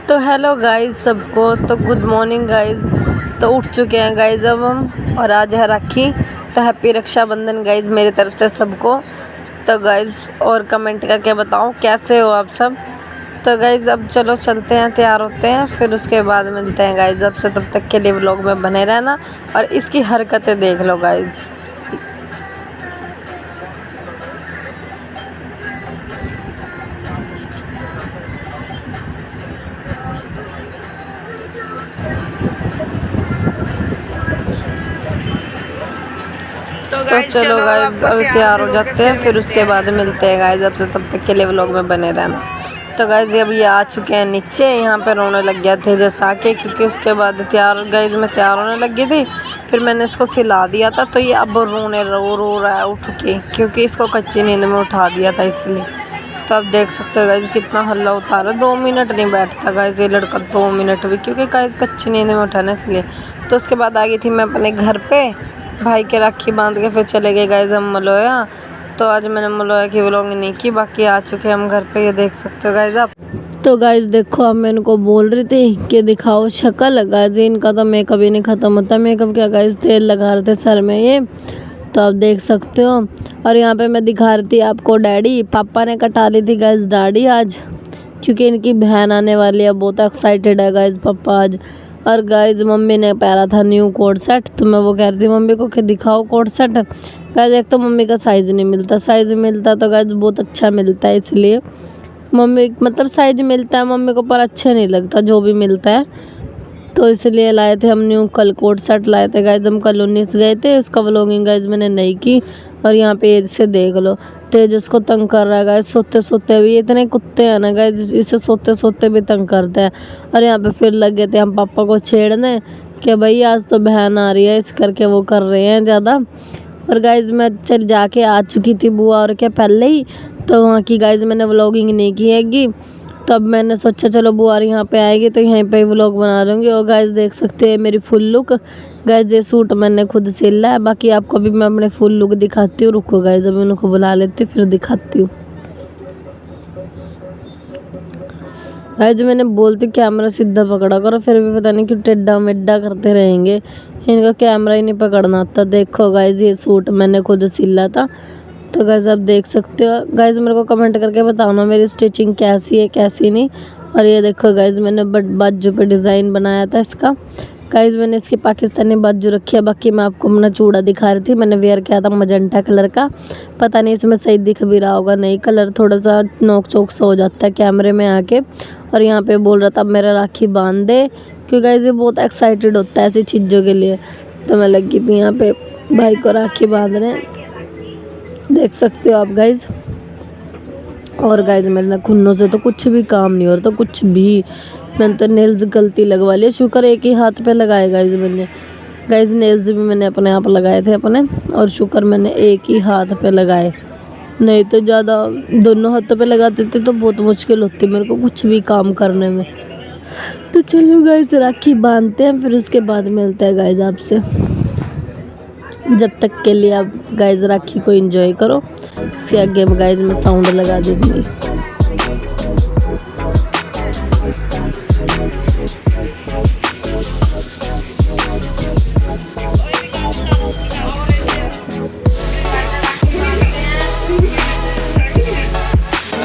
तो hello guys सबको, तो गुड मॉर्निंग गाइस। तो उठ चुके हैं गाइस अब हम, और आज है राखी। तो हैप्पी रक्षाबंधन गाइस मेरी तरफ से सबको। तो गाइस और कमेंट करके बताओ कैसे हो आप सब। तो गाइस अब चलो चलते हैं, तैयार होते हैं, फिर उसके बाद मिलते हैं गाइस। अब से तब तक के लिए व्लॉग में बने रहना और इसकी हरकतें देख लो गाइस। तो चलो गाइस अब तैयार हो जाते हैं, फिर उसके बाद मिलते हैं गाइस। अब से तब तक के लिए व्लॉग में बने रहना। तो गाइस अब ये आ चुके हैं नीचे, यहाँ पे रोने लग गया थे जैसा के, क्योंकि उसके बाद तैयार गाइस मैं तैयार होने लग गई थी। फिर मैंने इसको सिला दिया था, तो ये अब रो रहा है उठ के, क्योंकि इसको कच्ची नींद में उठा दिया था इसलिए। तो अब देख सकते हो गाइस कितना हल्ला उतारा, 2 मिनट नहीं बैठता गाइस ये लड़का, 2 मिनट भी, क्योंकि गाइस कच्ची नींद में उठा ना इसलिए। तो उसके बाद आ गई थी मैं अपने घर पे, भाई के राखी बांध के फिर चले गए गाइस हम मलोया। तो आज मैंने मलोया की व्लॉगिंग नहीं की, बाकी आ चुके हम घर पे, ये देख सकते हो गाइस आप। तो गाइस देखो, अब मैं इनको बोल रही थी कि दिखाओ शक्ल। गाइस इनका तो मेकअप ही नहीं खत्म होता। मेकअप क्या गाइस, तेल लगा रहे थे सर में ये, तो आप देख सकते हो। और यहाँ पे मैं दिखा रही थी आपको डैडी, पापा ने कटा ली थी गाइस दाढ़ी आज, क्योंकि इनकी बहन आने वाली है। बहुत एक्साइटेड है गाइस पापा आज। और गाइस मम्मी ने पहना था न्यू कोट सेट, तो मैं वो कह रही थी मम्मी को कि दिखाओ कोट सेट। गाइस एक तो मम्मी का साइज़ नहीं मिलता, साइज़ मिलता तो गाइस बहुत अच्छा मिलता है, इसलिए मम्मी मतलब साइज़ मिलता है मम्मी को, पर अच्छे नहीं लगता जो भी मिलता है। तो इसलिए लाए थे हम न्यू कल कोट सेट लाए थे गाइस। हम कल 19 गए थे, उसका व्लॉगिंग गाइस मैंने नहीं की। और यहाँ पे इसे देख लो, तेज उसको तंग कर रहा है गाइस, सोते सोते भी। इतने कुत्ते हैं ना गाइस, इसे सोते सोते भी तंग करते हैं। और यहाँ पे फिर लग गए थे हम पापा को छेड़ने कि भाई आज तो बहन आ रही है, इस करके वो कर रहे हैं ज़्यादा। और गाइस मैं चल जाके आ चुकी थी बुआ और के पहले ही, तो वहाँ की गाइस मैंने व्लॉगिंग नहीं की हैगी। तब मैंने सोचा चलो बुआ यहाँ पे आएगी तो यहीं पे व्लॉग बना लूँगी। और गाइस देख सकते हैं मेरी फुल लुक। गाइस ये सूट मैंने खुद सिला है, बाकी आपको भी मैं अपने फुल लुक दिखाती हूँ। रुको गाइस अभी उनको बुला लेती फिर दिखाती हूँ। गाइस मैंने बोलती कैमरा सीधा पकड़ा करो, फिर भी पता नहीं क्यों टेढ़ा मेढ़ा करते रहेंगे, इनका कैमरा ही नहीं पकड़ना आता। देखो गाइस ये सूट मैंने खुद सिला था। तो गाइस आप देख सकते हो। गाइस मेरे को कमेंट करके बताना मेरी स्टिचिंग कैसी है कैसी नहीं। और ये देखो गाइस मैंने बाजू पे डिज़ाइन बनाया था इसका। गाइस मैंने इसकी पाकिस्तानी बाजू रखी है, बाकी मैं आपको अपना चूड़ा दिखा रही थी। मैंने वेयर किया था मजेंटा कलर का, पता नहीं इसमें सही दिख भी रहा होगा नहीं, कलर थोड़ा सा नोक चोक सा हो जाता है कैमरे में आके। और यहाँ पे बोल रहा था मेरा राखी बांध दे, क्योंकि गाइस ये बहुत एक्साइटेड होता है ऐसी चीज़ों के लिए। तो मैं लगी थी यहाँ पे भाई को राखी बांधने, देख सकते हो आप गाइस। और गाइस मेरे नाखूनों से तो कुछ भी काम नहीं हो रहा, तो कुछ भी। मैंने तो नेल्स गलती लगवा लिया, शुक्र एक ही हाथ पे लगाए गाइस मैंने। गाइस नेल्स भी मैंने अपने आप लगाए थे अपने, और शुक्र मैंने एक ही हाथ पे लगाए, नहीं तो ज़्यादा दोनों हाथों पे लगाते थे तो बहुत मुश्किल होती मेरे को कुछ भी काम करने में। तो चलो गाइस राखी बांधते हैं, फिर उसके बाद मिलते हैं गाइस आपसे। जब तक के लिए आप गाइस राखी को एंजॉय करो। इसके आगे गाइस मैं साउंड लगा देती हूँ।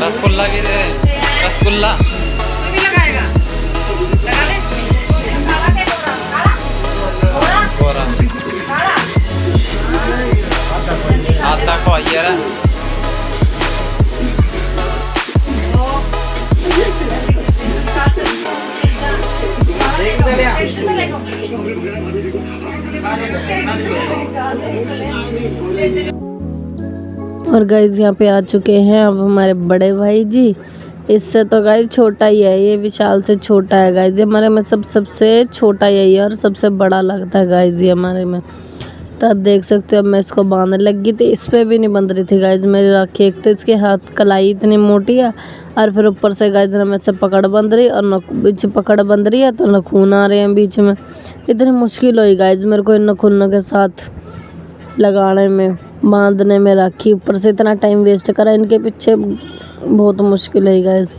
रसगुल्ला की दे, रसगुल्ला लगाएगा, लगा ले। आता को आइए रे। और गाइस यहाँ पे आ चुके हैं अब हमारे बड़े भाई जी। इससे तो गाइस छोटा ही है, ये विशाल से छोटा है गाइस। ये हमारे में सबसे छोटा यही है और सबसे बड़ा लगता है गाइस ये हमारे में। तो आप देख सकते हो अब मैं इसको बांधने लगी थी, इस पर भी नहीं बंध रही थी गाइस मेरी राखी। एक तो इसके हाथ कलाई इतनी मोटी है, और फिर ऊपर से गाइस ना मैं से पकड़ बंध रही, और बीच पकड़ बंध रही है तो नाखून आ रहे हैं बीच में। इतनी मुश्किल हुई गाइस मेरे को इन नाखूनों के साथ लगाने में, बांधने में राखी। ऊपर से इतना टाइम वेस्ट करा इनके पीछे, बहुत मुश्किल है गाइस।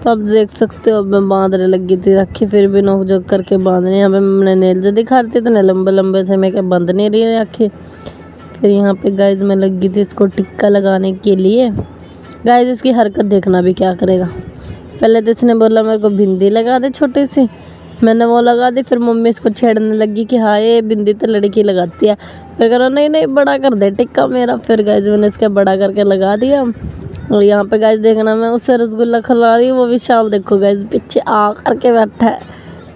तो आप देख सकते हो अब मैं बांधने लगी थी राखी, फिर भी नोक झोंक करके बांधने। यहाँ पे मैंने नेल से दिखा रही थी तो लंबे लंबे से मैं क्या बंध नहीं रही राखी। फिर यहाँ पे गाइज मैं लगी थी इसको टिक्का लगाने के लिए। गाइज इसकी हरकत देखना भी क्या करेगा। पहले तो इसने बोला मेरे को बिंदी लगा दे छोटी सी, मैंने वो लगा दी। फिर मम्मी इसको छेड़ने लगी कि हाँ ये बिंदी तो लड़की लगाती है। फिर करो नहीं नहीं बड़ा कर दे टिक्का मेरा। फिर गाइज मैंने इसका बड़ा करके लगा दिया। और यहाँ पे गाइज देखना मैं उससे रसगुल्ला खिला रही हूँ, वो विशाल देखो गाइज पीछे आ करके बैठा है।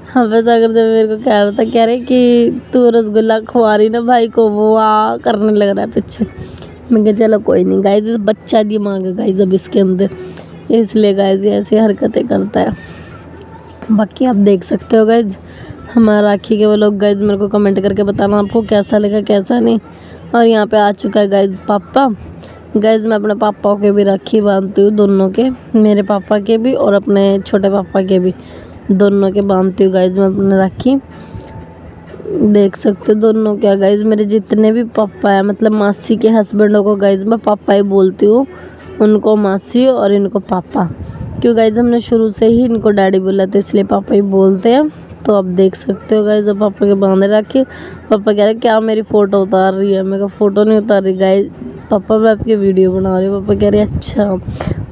हाँ पे सागर जब मेरे को कह रहा था, कह रहे कि तू रसगुल्ला खवा रही ना भाई को, वो आ करने लग रहा है पीछे। मैं कहा चलो कोई नहीं गाइज, बच्चा दिमाग है गाइज अब इसके अंदर, इसलिए गाइज ऐसी हरकतें करता है। बाकी आप देख सकते हो गाइज हमारा राखी के वो लोग। गाइज मेरे को कमेंट करके बताना आपको कैसा लगा कैसा नहीं। और यहाँ पे आ चुका है गाइज पापा। गाइज मैं अपने पापा के भी राखी बांधती हूँ, दोनों के, मेरे पापा के भी और अपने छोटे पापा के भी, दोनों के बांधती हूँ गाइज मैं अपने राखी। देख सकते हो दोनों क्या गाइज, मेरे जितने भी पापा है मतलब मासी के हस्बैंडों को गाइज मैं पापा ही बोलती हूँ, उनको मासी और इनको पापा। क्यों गाइज हमने शुरू से ही इनको डैडी बोला था इसलिए पापा ही बोलते हैं। तो आप देख सकते हो गाइज अब पापा के बांधे राखी। पापा कह रहे क्या मेरी फ़ोटो उतार रही है, मैं कहा फ़ोटो नहीं उतार रही गाइज पापा, मैं आपकी वीडियो बना रही हूँ। पापा कह रहे अच्छा।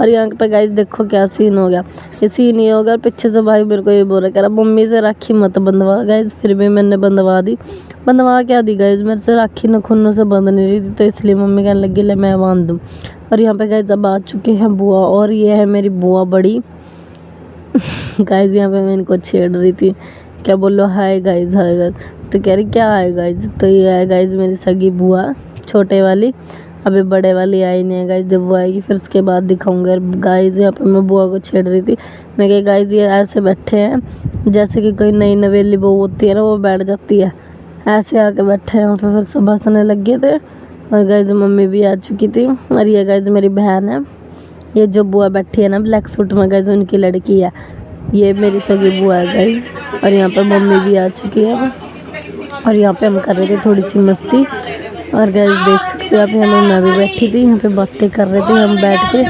और यहाँ पे गाइज देखो क्या सीन हो गया, ये सीन ये हो गया। पीछे से भाई मेरे को ये बोल रहा, कह रहा मम्मी से राखी मत बंधवा। गाइज फिर भी मैंने बंधवा दी। बंधवा क्या दी गाइज, मेरे से राखी नखुनों से बंध नहीं रही थी, तो इसलिए मम्मी कहने लगी ले मैं बांध दूँ। और यहाँ पे गाइज अब आ चुके हैं बुआ, और ये है मेरी बुआ बड़ी। गाइज यहाँ पे मैं इनको छेड़ रही थी, क्या बोलो हाय गाइज हाय गाइज, तो कह रही क्या है गाइज। तो ये है गाइज मेरी सगी बुआ छोटे वाली, अभी बड़े वाली आई नहीं है गाइज, जब वो आएगी फिर उसके बाद दिखाऊंगा। गाइज यहाँ पे मैं बुआ को छेड़ रही थी, मैं कह गाइज ये ऐसे बैठे हैं जैसे कि कोई नई नवेली बहू होती है ना वो बैठ जाती है, ऐसे आके बैठे हैं। फिर सब हंसने लग गए थे। और गाइज मम्मी भी आ चुकी थी। और ये गाइज मेरी बहन है, ये जो बुआ बैठी है ना ब्लैक सूट में गाइज उनकी लड़की है, ये मेरी सगी बुआ है गाइज। और यहाँ पर मम्मी भी आ चुकी है। और यहाँ पे हम कर रहे थे थोड़ी सी मस्ती। और गाइज देख सकते हो आप, यहाँ मैं भी बैठी थी, यहाँ पे बातें कर रहे थे हम बैठ के,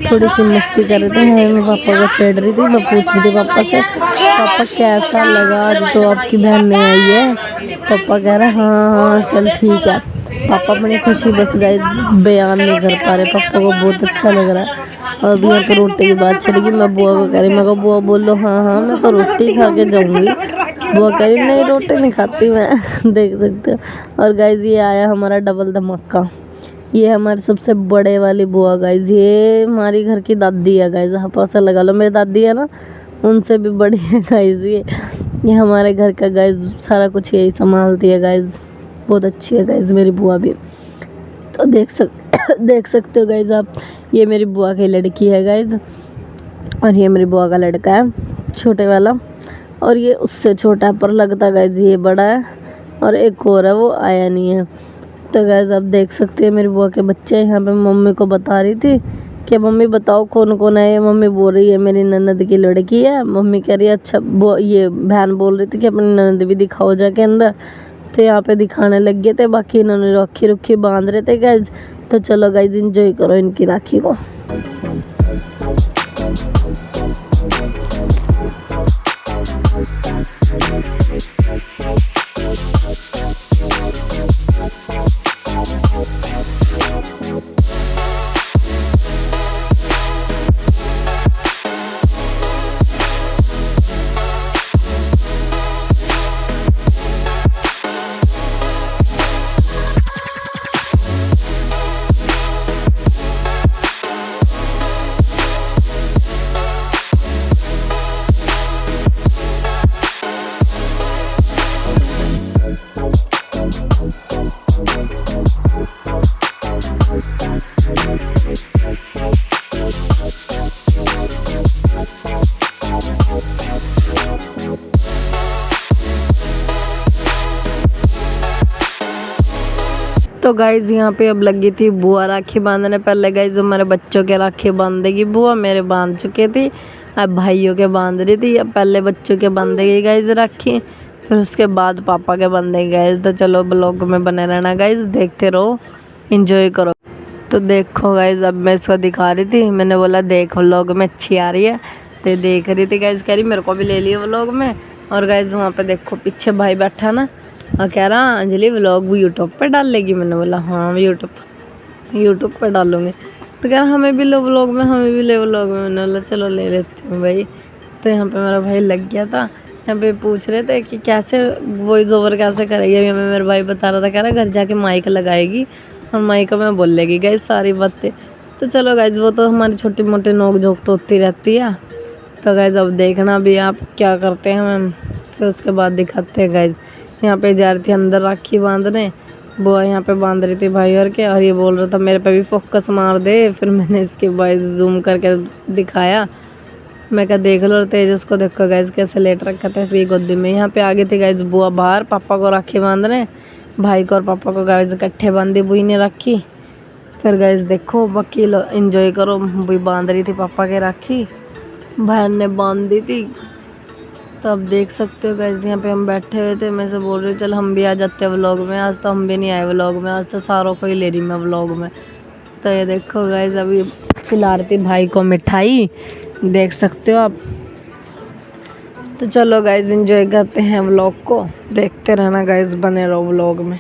थोड़ी सी मस्ती कर रहे थे। मैं पापा को छेड़ रही थी, मैं पूछ रही थी पापा से पापा कैसा लगा आज तो आपकी बहन नहीं आई है। पापा कह रहे हाँ हाँ चल ठीक है। पापा अपनी खुशी बस गाइज बयान नहीं कर पा रहे, पापा को बहुत अच्छा लग रहा है। और अभी यहाँ पे रोटी की बात चलेगी, मैं बुआ को कह रही, मैं कहा बुआ बोलो हाँ हाँ मैं तो रोटी खा के जाऊँगी। बुआ कह रही नहीं रोटी नहीं खाती मैं। देख सकते हो। और गाइज ये आया हमारा डबल धमाका, ये हमारी सबसे बड़े वाली बुआ गाइज, ये हमारी घर की दादी है गाइज, हपासा लगा लो, मेरी दादी है ना उनसे भी बड़ी है गाइज। ये हमारे घर का गाइज सारा कुछ यही संभालती है गाइज, बहुत अच्छी है गाइज मेरी बुआ भी। तो देख सकते हो गाइज आप, ये मेरी बुआ की लड़की है गाइज, और ये मेरी बुआ का लड़का है छोटे वाला, और ये उससे छोटा है पर लगता गाइज ये बड़ा है। और एक और है वो आया नहीं है। तो गाइज आप देख सकते हैं मेरी बुआ के बच्चे। यहाँ पे मम्मी को बता रही थी कि मम्मी बताओ कौन कौन है ये। मम्मी बोल रही है मेरी ननद की लड़की है। मम्मी कह रही है अच्छा, ये बहन बोल रही थी कि अपनी ननद भी दिखाओ जाके अंदर। तो यहाँ पे दिखाने लग गए थे, बाकी इन्होंने राखी रुखी बांध रहे थे गाइज। तो चलो गाइज इंजॉय करो इनकी राखी को। तो गाइज यहाँ पे अब लगी थी बुआ राखी बांधने। पहले गाइज हमारे बच्चों के राखी बांधेगी बुआ, मेरे बांध चुके थे, अब भाइयों के बांध रही थी। अब पहले बच्चों के बांधेगी गाइज राखी, फिर उसके बाद पापा के बांधेगी गाइज। तो चलो ब्लॉग में बने रहना गाइज, देखते रहो, एंजॉय करो। तो देखो गाइज अब मैं इसको दिखा रही थी, मैंने बोला देख व्लॉग में अच्छी आ रही है, बातें देख रही थी गाइज, कह रही मेरे को भी ले लियो व्लॉग में। और गाइज वहाँ पे देखो पीछे भाई बैठा ना, और कह रहा अंजलि व्लॉग भी यूट्यूब पे डाल लेगी। मैंने बोला हाँ यूट्यूब पे डालूंगी। तो कह रहा हमें भी ले व्लॉग में, हमें भी ले व्लॉग में। मैंने बोला चलो ले लेती हूँ भाई। तो यहाँ पे मेरा भाई लग गया था, यहाँ पे पूछ रहे थे कि कैसे वॉइस ओवर कैसे करेगी। अभी हमें मेरा भाई बता रहा था, कह रहा घर जाके माइक लगाएगी और माइक में बोल लेगी गाइज सारी बातें। तो चलो गाइज वो तो हमारी छोटी मोटी नोक झोंक तो होती रहती है। तो गाइज अब देखना भी आप क्या करते हैं मैम, फिर उसके बाद दिखाते हैं गाइज। यहाँ पे जा रही थी अंदर राखी बांधने, बुआ यहाँ पे बांध रही थी भाई और के, और ये बोल रहा था मेरे पे भी फोकस मार दे। फिर मैंने इसके बाद जूम करके दिखाया, मैं कहा देख लो। और तेजस को देखो गाइज कैसे लेट रखा था इसकी गोदी में। यहाँ पे आगे थी गाइज बुआ बाहर पापा को राखी बांधने, भाई को और पापा को गाइज इकट्ठे बांधी बुई ने राखी। फिर गाइज देखो बाकी इंजॉय करो, बुई बांध रही थी पापा के राखी, बहन ने बांध दी थी। तो आप देख सकते हो गाइज यहाँ पे हम बैठे हुए थे, मैं से बोल रही हूँ चल हम भी आ जाते हैं व्लॉग में। आज तो हम भी नहीं आए व्लॉग में, आज तो सारों को ही ले रही मैं व्लॉग में। तो ये देखो गाइज अभी खिला रही थी भाई को मिठाई, देख सकते हो आप। तो चलो गाइज एंजॉय करते हैं व्लॉग को, देखते रहना गाइज, बने रहो व्लॉग में।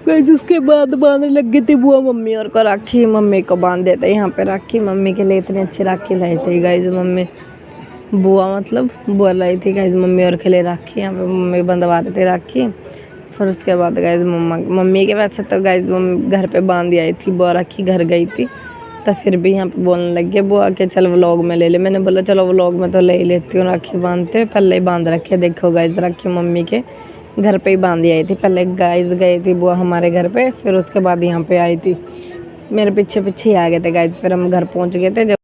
गाइज उसके बाद बांधने लग गई थी बुआ मम्मी और को राखी, मम्मी को बांध देते यहाँ पे राखी। मम्मी के लिए इतनी अच्छी राखी लाई थी गाइज मम्मी, बुआ मतलब बुआ लाई थी गाइज मम्मी और के लिए राखी। यहाँ पे मम्मी बंधवा रही थी राखी। फिर उसके बाद गाइज मम्मी के वैसे तो गाइज मम्मी घर पे बांध आई थी, बुआ राखी घर गई थी। तो फिर भी यहाँ पे बोलने लग गया बुआ के चल व्लॉग में ले ले। मैंने बोला चलो व्लॉग में तो ले ही लेती हूँ, राखी बांधते पहले ही बांध रखे। देखो गाइज राखी मम्मी के घर पे ही बांधी आई थी। पहले गाइज गई थी बुआ हमारे घर पे, फिर उसके बाद यहाँ पे आई थी, मेरे पीछे पीछे ही आ गए थे गाइज। फिर हम घर पहुँच गए थे जब